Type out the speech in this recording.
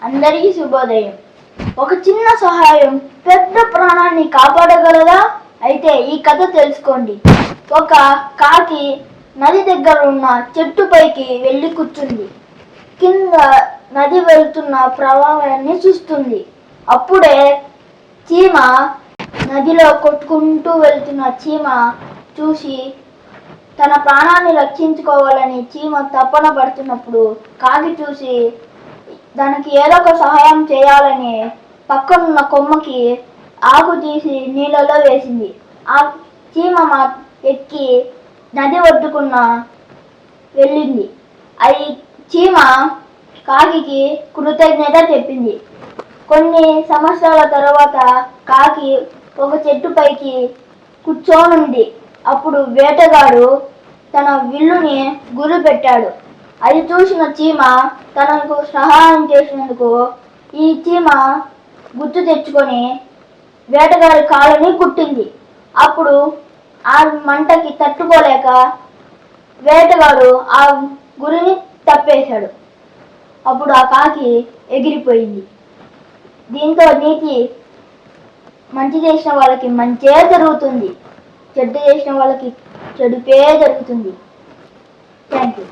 అందరికీ శుభోదయం. ఒక చిన్న సహాయం పెద్ద ప్రాణాన్ని కాపాడగలదా? అయితే ఈ కథ తెలుసుకోండి. ఒక కాకి నది దగ్గర ఉన్న చెట్టుపైకి వెళ్ళి కూర్చుంది. కింద నది వెళ్తున్న ప్రవాహాన్ని చూస్తుంది. అప్పుడే చీమ, నదిలో కొట్టుకుంటూ వెళ్తున్న చీమ చూసి తన ప్రాణాన్ని రక్షించుకోవాలని చీమ తపన పడుతున్నప్పుడు కాకి చూసి దానికి ఏదో ఒక సహాయం చేయాలని పక్కనున్న కొమ్మకి ఆకు తీసి నీళ్ళలో వేసింది. ఆ చీమ ఎక్కి నది ఒడ్డుకున్న వెళ్ళింది. అది చీమ కాకి కృతజ్ఞత చెప్పింది. కొన్ని సంవత్సరాల తర్వాత కాకి ఒక చెట్టుపైకి కూర్చోనుంది. అప్పుడు వేటగాడు తన విల్లుని గురి పెట్టాడు. అది చూసిన చీమ తనకు సహాయం చేసినందుకు ఈ చీమ గుర్తు తెచ్చుకొని వేటగాడి కాళ్ళని కుట్టింది. అప్పుడు ఆ మంటకి తట్టుకోలేక వేటగాడు ఆ గురిని తప్పేశాడు. అప్పుడు ఆ కాకి ఎగిరిపోయింది. దీంతో నీతి, మంచి చేసిన వాళ్ళకి మంచే జరుగుతుంది, చెడ్డ చేసిన వాళ్ళకి చెడుపే జరుగుతుంది. Thank you.